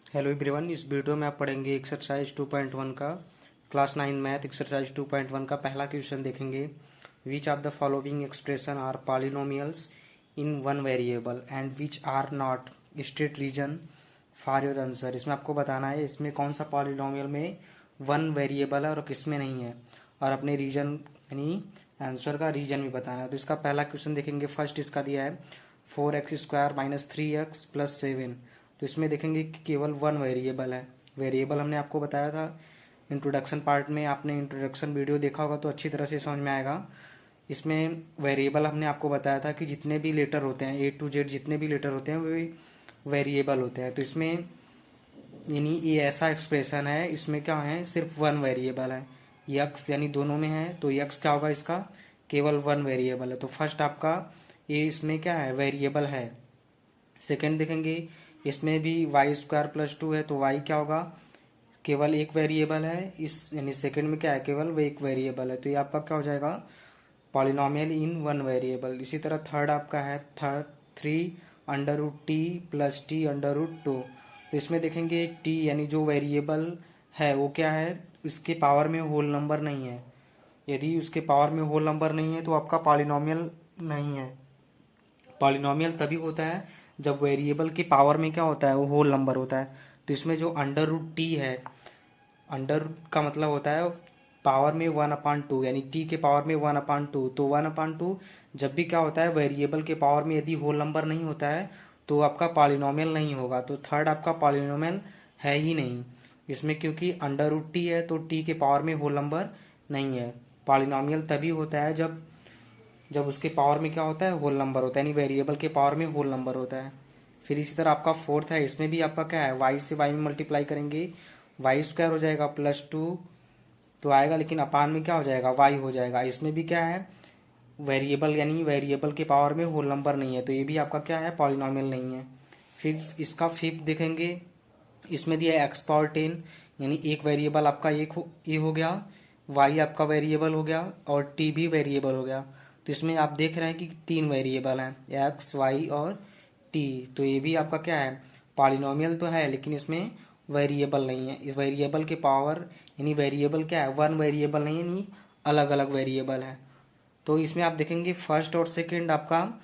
Hello everyone, इस video में आप पढ़ेंगे एक्सरसाइज 2.1 का क्लास 9 मैथ एक्सरसाइज 2.1 का पहला क्वेश्चन देखेंगे। Which of the following expression are polynomials in one variable and which are not, state reason for your answer. इसमें आपको बताना है इसमें कौन सा पॉलिनोमियल में वन वेरिएबल है और किस में नहीं है, और अपने रीजन यानी आंसर का रीजन भी बताना है। तो इसका पहला क्वेश्चन देखेंगे। फर्स्ट इसका दिया है 4x² - 3x + 7। तो इसमें देखेंगे कि केवल वन वेरिएबल है। वेरिएबल हमने आपको बताया था इंट्रोडक्शन पार्ट में, आपने इंट्रोडक्शन वीडियो देखा होगा तो अच्छी तरह से समझ में आएगा। इसमें वेरिएबल हमने आपको बताया था कि जितने भी लेटर होते हैं A to Z, जितने भी लेटर होते हैं वे वेरिएबल होते हैं। तो इसमें यानी ये ऐसा एक्सप्रेशन है, इसमें क्या है, सिर्फ वन वेरिएबल है। यक्स यानी दोनों में है, तो यक्स क्या होगा, इसका केवल वन वेरिएबल है। तो फर्स्ट आपका ये इसमें क्या है, वेरिएबल है। सेकंड देखेंगे, इसमें भी y² + 2 है, तो y क्या होगा, केवल एक वेरिएबल है। इस यानी सेकंड में क्या है, केवल वो एक वेरिएबल है। तो ये आपका क्या हो जाएगा, पॉलिनोमियल इन वन वेरिएबल। इसी तरह थर्ड आपका है 3√t + t√2। तो इसमें देखेंगे t यानी जो वेरिएबल है वो क्या है, इसके पावर में होल नंबर नहीं है। यदि उसके पावर में होल नंबर नहीं है तो आपका पॉलिनोमियल नहीं है। पॉलिनोमियल तभी होता है जब वेरिएबल के पावर में क्या होता है, वो होल नंबर होता है। तो इसमें जो √t है, अंडर का मतलब होता है पावर में 1/2, यानी t के पावर में 1/2। तो 1/2 जब भी क्या होता है, वेरिएबल के पावर में यदि होल नंबर नहीं होता है तो आपका पॉलिनोमियल नहीं होगा। तो थर्ड आपका पॉलिनोमियल है ही नहीं इसमें, क्योंकि √t है तो t के पावर में होल नंबर नहीं है। पॉलिनोमियल तभी होता है जब उसके पावर में क्या होता है, होल नंबर होता है, यानी वेरिएबल के पावर में होल नंबर होता है। फिर इसी तरह आपका फोर्थ है, इसमें भी आपका क्या है, y से y में मल्टीप्लाई करेंगे, y² हो जाएगा +2 तो आएगा, लेकिन अपान में क्या हो जाएगा, y हो जाएगा। इसमें भी क्या है, वेरिएबल यानी वेरिएबल के पावर में होल नंबर नहीं है, तो ये भी आपका क्या है, पॉलिनोमियल नहीं है। फिर इसका फिफ्थ देखेंगे, इसमें दिया है x⁻10, यानी एक वेरिएबल आपका ये हो गया, y आपका वेरिएबल हो गया और t भी वेरिएबल हो गया। तो इसमें आप देख रहे हैं कि तीन वेरिएबल हैं, x, y और t। तो ये भी आपका क्या है, पॉलिनोमियल तो है लेकिन इसमें वेरिएबल नहीं है। इस वेरिएबल के पावर यानी वेरिएबल क्या है, वन वेरिएबल नहीं है, यानी अलग अलग वेरिएबल है। तो इसमें आप देखेंगे फर्स्ट और सेकंड आपका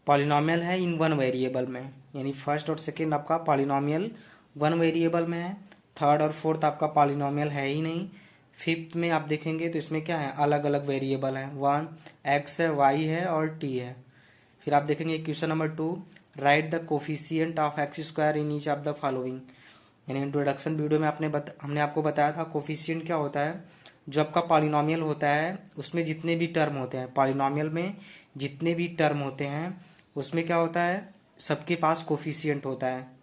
पॉलिनोमियल है इन वन वेरिएबल में, यानी फर्स्ट और सेकंड आपका पॉलिनोमियल वन वेरिएबल में है। थर्ड और फोर्थ आपका पॉलिनोमियल है ही नहीं। फिफ्थ में आप देखेंगे तो इसमें क्या है, अलग अलग वेरिएबल है, वन x है, y है और t है। फिर आप देखेंगे question number 2, right the coefficient of x² in each of the following. यानी इंट्रोडक्शन वीडियो में हमने आपको बताया था कोफिशिएंट क्या होता है। जो आपका पॉलिनोमियल होता है उसमें जितने भी टर्म होते हैं, पॉलिनोमियल में जितने भी टर्म होते हैं उसमें क्या होता है, सबके पास कोफिशिएंट होता है।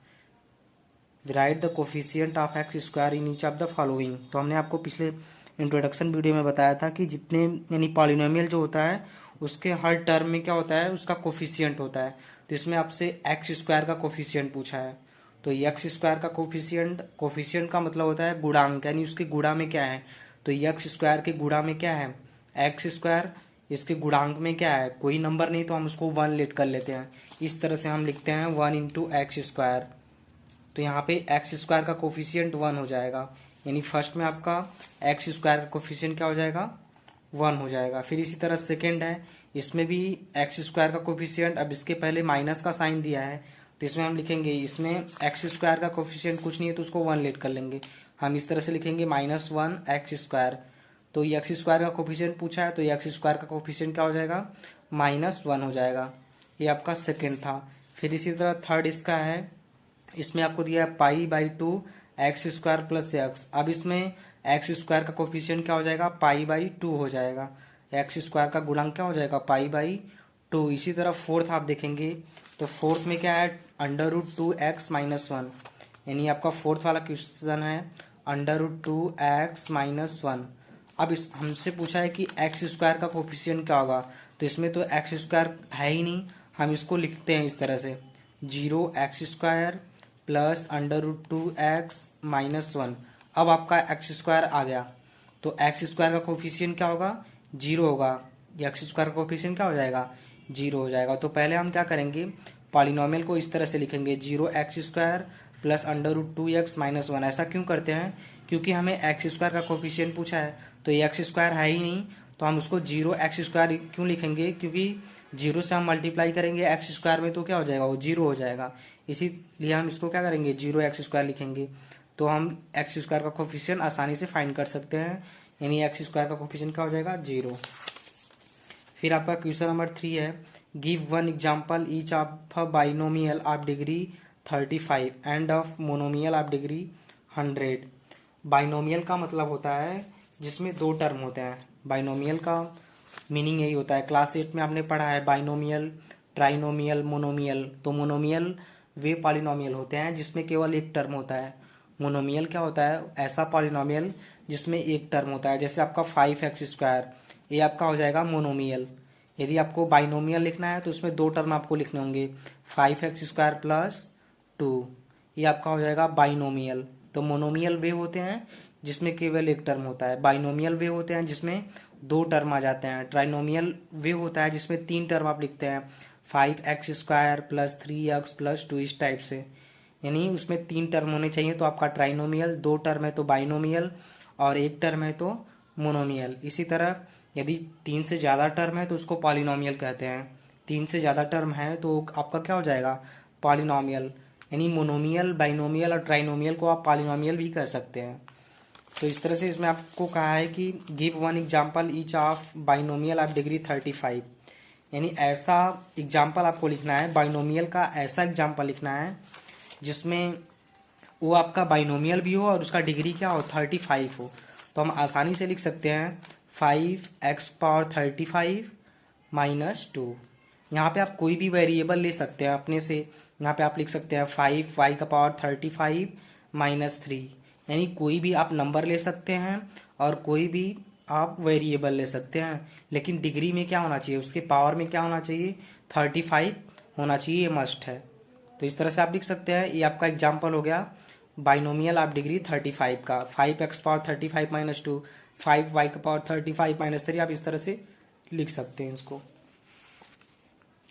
Right the coefficient of x² in each of the following. तो हमने आपको पिछले इंट्रोडक्शन वीडियो में बताया था कि जितने यानी पॉलिनोमियल जो होता है उसके हर टर्म में क्या होता है, उसका कोफिशिएंट होता है। तो इसमें आपसे x² का कोफिशिएंट पूछा है, तो x² का कोफिशिएंट का मतलब होता है गुणांक, यानी उसके गुणा में क्या है। तो x² के गुणा में क्या है, x², इसके गुणांक में क्या है, कोई नंबर नहीं, तो हम उसको 1 लेट कर लेते हैं। इस तरह से हम लिखते हैं 1 × x²। तो यहाँ पे x² का कोफिशिएंट 1 हो जाएगा, यानी फर्स्ट में आपका x² का कोफिशिएंट क्या हो जाएगा, 1 हो जाएगा। फिर इसी तरह सेकंड है, इसमें भी x² का कोफिशिएंट, अब इसके पहले माइनस का साइन दिया है तो इसमें हम लिखेंगे, इसमें x² का कोफिशिएंट कुछ नहीं है तो उसको 1 लेट कर लेंगे। हम इस तरह से लिखेंगे -1x²। तो ये x² का कोफिशिएंट पूछा है तो ये x² का कोफिशिएंट क्या हो जाएगा, -1 हो जाएगा। ये आपका सेकंड था। फिर इसी तरह थर्ड इसका है, इसमें आपको दिया है π/2 x² + x। अब इसमें x² का कोफिशिएंट क्या हो जाएगा, π/2 हो जाएगा। x² का गुणांक क्या हो जाएगा, π/2। इसी तरह फोर्थ आप देखेंगे तो फोर्थ में क्या है, √2x - 1, यानी आपका फोर्थ वाला क्वेश्चन है √2x - 1। अब इस हमसे पूछा है कि x² का कोफिशिएंट क्या होगा, तो इसमें तो x² है ही नहीं, हम इसको लिखते हैं इस तरह से 0x² + √2x - 1। अब आपका x² आ गया तो x² का कोफिशिएंट क्या होगा, 0 होगा। x² का कोफिशिएंट क्या हो जाएगा, 0 हो जाएगा। तो पहले हम क्या करेंगे, पॉलिनोमियल को इस तरह से लिखेंगे 0x² plus under root 2x minus 1। ऐसा क्यों करते हैं? क्योंकि हमें एक्स स्क्वायर का कोफिशिएंट पूछा है, तो ये एक्स स्क्वायर है ही नहीं, तो हम उसको जीरो एक्स स्क्वायर क्यों लिखेंगे? क्योंकि जीरो से हम मल्टीप्लाई करेंगे एक्स स्क्वायर में तो क्या हो जाएगा? वो जीरो हो जाएगा। इसीलिए हम इसको क्या करेंगे? जीरो एक्स स्क्वायर लिखेंगे, तो हम एक्स स्क्वायर का कोफिशिएंट आसानी से फाइंड कर सकते हैं, यानी एक्स स्क्वायर का कोफिशिएंट क्या हो जाएगा? जीरो। फिर आपका क्वेश्चन नंबर 3 है, give one example each of binomial of degree 35 end of monomial of degree 100। Binomial का मतलब होता है जिसमें दो टर्म होते हैं। बाइनोमियल का मीनिंग यही होता है, क्लास 8 में आपने पढ़ा है बाइनोमियल, ट्राइनोमियल, मोनोमियल। तो मोनोमियल वे पॉलिनोमियल होते हैं जिसमें केवल एक टर्म होता है। मोनोमियल क्या होता है? ऐसा पॉलिनोमियल जिसमें एक टर्म होता है, जैसे आपका 5x², ये आपका हो जाएगा मोनोमियल। यदि आपको बाइनोमियल लिखना है तो उसमें दो टर्म आपको लिखने होंगे, 5x² प्लस 2, ये आपका हो जाएगा बाइनोमियल। तो मोनोमियल वे होते हैं जिसमें केवल एक टर्म होता है, बाइनोमियल वे होते हैं जिसमें दो टर्म आ जाते हैं, ट्राइनोमियल वे होता है जिसमें तीन टर्म आप लिखते हैं, 5x² प्लस 3x प्लस 2, इस टाइप से। यानी उसमें तीन टर्म होने चाहिए तो आपका ट्राइनोमियल, दो टर्म है तो बाइनोमियल, और एक टर्म है तो मोनोमियल। इसी तरह यदि तीन से ज़्यादा टर्म है तो उसको पॉलिनोमियल कहते हैं। तीन से ज़्यादा टर्म है तो आपका क्या हो जाएगा? पॉलिनोमियल। यानी मोनोमियल, बाइनोमियल और ट्राइनोमियल को आप पॉलिनोमियल भी कर सकते हैं। तो इस तरह से इसमें आपको कहा है कि give one example each of binomial of degree 35, यानी ऐसा एग्जाम्पल आपको लिखना है, बाइनोमियल का ऐसा एग्जाम्पल लिखना है जिसमें वो आपका बाइनोमियल भी हो और उसका डिग्री क्या हो? 35 हो। तो हम आसानी से लिख सकते हैं 5x⁻35 माइनस 2। यहाँ पे आप कोई भी वेरिएबल ले सकते हैं अपने से। यहाँ पे आप लिख सकते हैं 5y⁻35 माइनस 3, यानी कोई भी आप नंबर ले सकते हैं और कोई भी आप वेरिएबल ले सकते हैं, लेकिन डिग्री में क्या होना चाहिए? उसके पावर में क्या होना चाहिए? 35 होना चाहिए, ये मस्ट है। तो इस तरह से आप लिख सकते हैं। ये आपका एग्जाम्पल हो गया बाइनोमियल ऑफ डिग्री 35 का, 5x⁻35 माइनस 2, 5y⁻35 माइनस 3, आप इस तरह से लिख सकते हैं इसको।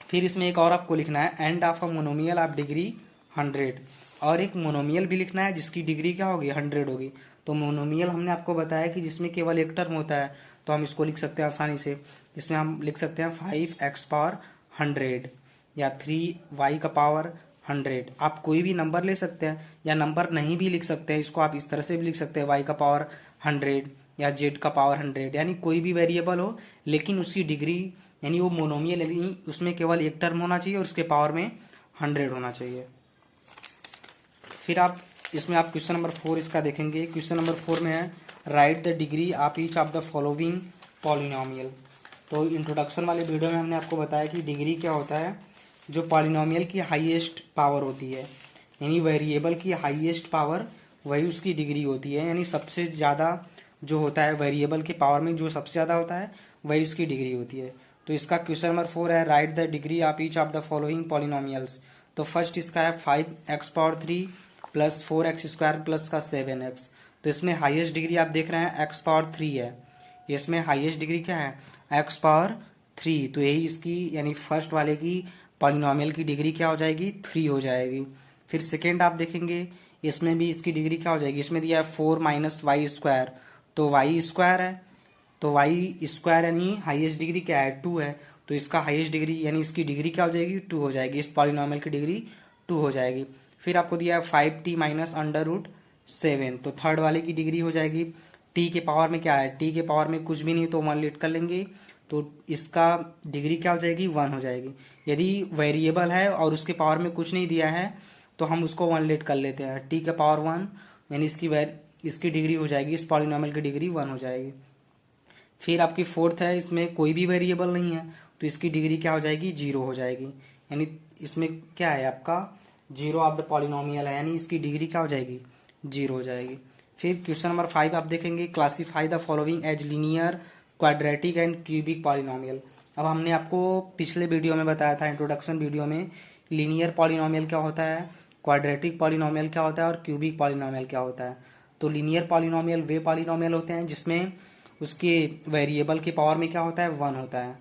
फिर इसमें एक और आपको लिखना है, end of a monomial of degree 100, और एक मोनोमियल भी लिखना है जिसकी डिग्री क्या होगी? 100 होगी। तो मोनोमियल हमने आपको बताया कि जिसमें केवल एक टर्म होता है, तो हम इसको लिख सकते हैं आसानी से। इसमें हम लिख सकते हैं 5x⁻100 या 3y⁻100। आप कोई भी नंबर ले सकते हैं या नंबर नहीं भी लिख सकते हैं, इसको आप इस तरह से भी लिख सकते हैं y⁻100 या z⁻100, यानी कोई भी वेरिएबल हो लेकिन उसकी डिग्री, यानी वो मोनोमियल, यानी उसमें केवल एक टर्म होना चाहिए और उसके पावर में 100 होना चाहिए। फिर आप इसमें आप क्वेश्चन नंबर 4 इसका देखेंगे। क्वेश्चन नंबर 4 में है, right the degree of each of the following polynomial. तो इंट्रोडक्शन वाले वीडियो में हमने आपको बताया कि डिग्री क्या होता है? जो पॉलिनोमियल की हाईएस्ट पावर होती है, यानी वेरिएबल की हाईएस्ट पावर, वही उसकी डिग्री होती है। यानी सबसे ज़्यादा जो होता है वेरिएबल की पावर में, जो सबसे ज़्यादा होता है वही उसकी डिग्री होती है। तो इसका क्वेश्चन नंबर 4 है, right the degree of each of the following polynomials. तो फर्स्ट इसका है 5x⁻3 प्लस 4x² प्लस का 7x। तो इसमें हाईएस्ट डिग्री आप देख रहे हैं x⁻3 है, इसमें हाईएस्ट डिग्री क्या है? x⁻3। तो यही इसकी, यानी फर्स्ट वाले की पॉलिनोमियल की डिग्री क्या हो जाएगी? 3 हो जाएगी। फिर सेकेंड आप देखेंगे, इसमें भी इसकी डिग्री क्या हो जाएगी? इसमें दिया है 4 माइनस y², तो y² है, तो y² यानी हाईएस्ट डिग्री क्या है? 2 है। तो इसका हाईएस्ट डिग्री, यानी इसकी डिग्री क्या हो जाएगी? 2 हो जाएगी। इस पॉलिनोमियल की डिग्री 2 हो जाएगी। फिर आपको दिया है 5t माइनस √7, तो थर्ड वाले की डिग्री हो जाएगी। t के पावर में क्या है? t के पावर में कुछ भी नहीं, तो 1 लेट कर लेंगे, तो इसका डिग्री क्या हो जाएगी? 1 हो जाएगी। यदि वेरिएबल है और उसके पावर में कुछ नहीं दिया है तो हम उसको 1 लेट कर लेते हैं, t के पावर 1, यानी इसकी डिग्री हो जाएगी, इस पॉलिनोमियल की डिग्री 1 हो जाएगी। फिर आपकी फोर्थ है, इसमें कोई भी वेरिएबल नहीं है तो इसकी डिग्री क्या हो जाएगी? 0 हो जाएगी। यानी इसमें क्या है आपका? 0 ऑफ द पॉलिनोमियल है, यानी इसकी डिग्री क्या हो जाएगी? 0 हो जाएगी। फिर क्वेश्चन नंबर 5 आप देखेंगे, classify the following as linear, quadratic and cubic polynomial. अब हमने आपको पिछले वीडियो में बताया था, इंट्रोडक्शन वीडियो में, लीनियर पॉलिनोमियल क्या होता है, क्वाड्रेटिक पॉलिनोमियल क्या होता है और क्यूबिक पॉलिनोमियल क्या होता है। तो लीनियर पॉलिनोमियल वे पॉलिनोमियल होते हैं जिसमें उसके वेरिएबल के पावर में क्या होता है? 1 होता है।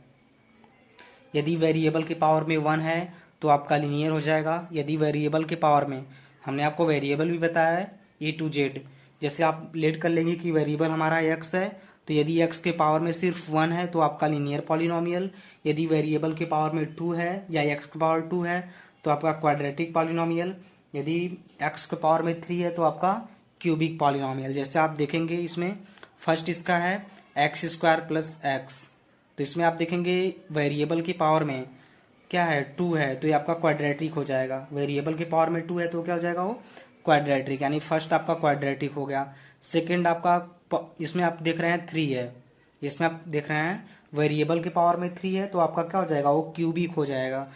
यदि वेरिएबल के पावर में 1 है तो आपका लीनियर हो जाएगा। यदि वेरिएबल के पावर में हमने आपको वेरिएबल भी बताया है A to Z। जैसे आप लेट कर लेंगे कि वेरिएबल हमारा x है, तो यदि x के पावर में सिर्फ 1 है तो आपका लीनियर पॉलिनोमियल, यदि वेरिएबल के पावर में 2 है या x के पावर 2 है तो आपका क्वाड्रेटिक पॉलिनोमियल, यदि x के पावर में 3 है तो आपका क्यूबिक पॉलिनोमियल। जैसे आप देखेंगे इसमें फर्स्ट इसका है x² प्लस x, तो इसमें आप देखेंगे वेरिएबल की पावर में क्या है 2 है तो ये आपका क्वाड्रेटिक हो जाएगा। वेरिएबल के पावर में 2 है तो क्या हो जाएगा वो क्वाड्रेटिक, यानी फर्स्ट आपका क्वाड्रेटिक हो गया। सेकंड आपका इसमें आप देख रहे हैं 3 है, इसमें आप देख रहे हैं वेरिएबल के पावर में 3 है तो आपका क्या हो जाएगा वो क्यूबिक हो जाएगा,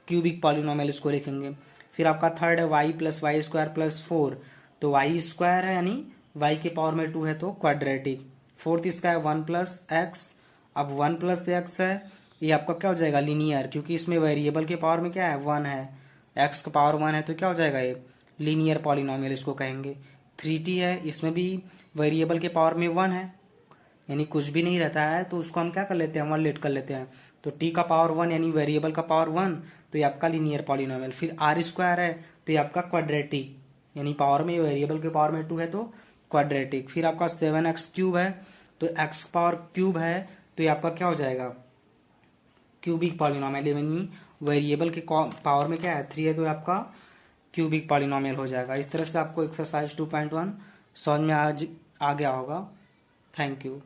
क्यूबिक पॉलिनोमियल इसको लिखेंगे। फिर आपका थर्ड है y प्लस y² प्लस 4, तो y² है यानी y के पावर में 2 है तो क्वाड्रेटिक। फोर्थ इसका है 1 प्लस x, अब 1 प्लस x है ये आपका क्या हो जाएगा लीनियर, क्योंकि इसमें वेरिएबल के पावर में क्या है 1 है, x का पावर 1 है तो क्या हो जाएगा ये लीनियर पॉलिनोमियल इसको कहेंगे। 3t है, इसमें भी वेरिएबल के पावर में 1 है यानी कुछ भी नहीं रहता है तो उसको हम क्या कर लेते हैं 1 लेट कर लेते हैं, तो t का पावर 1 यानी वेरिएबल का पावर 1 तो ये आपका लीनियर पॉलिनोमियल। फिर r² है तो ये आपका क्वाड्रेटिक, यानी पावर में वेरिएबल के पावर में 2 है तो क्वाड्रेटिक। फिर आपका 7x³ है तो x पावर क्यूब है तो ये आपका क्या हो जाएगा क्यूबिक पॉलिनोमियल, यानी वेरिएबल के पावर में क्या है 3 है तो आपका क्यूबिक पॉलिनोमियल हो जाएगा। इस तरह से आपको एक्सरसाइज 2.1 समझ में आ गया होगा। Thank you.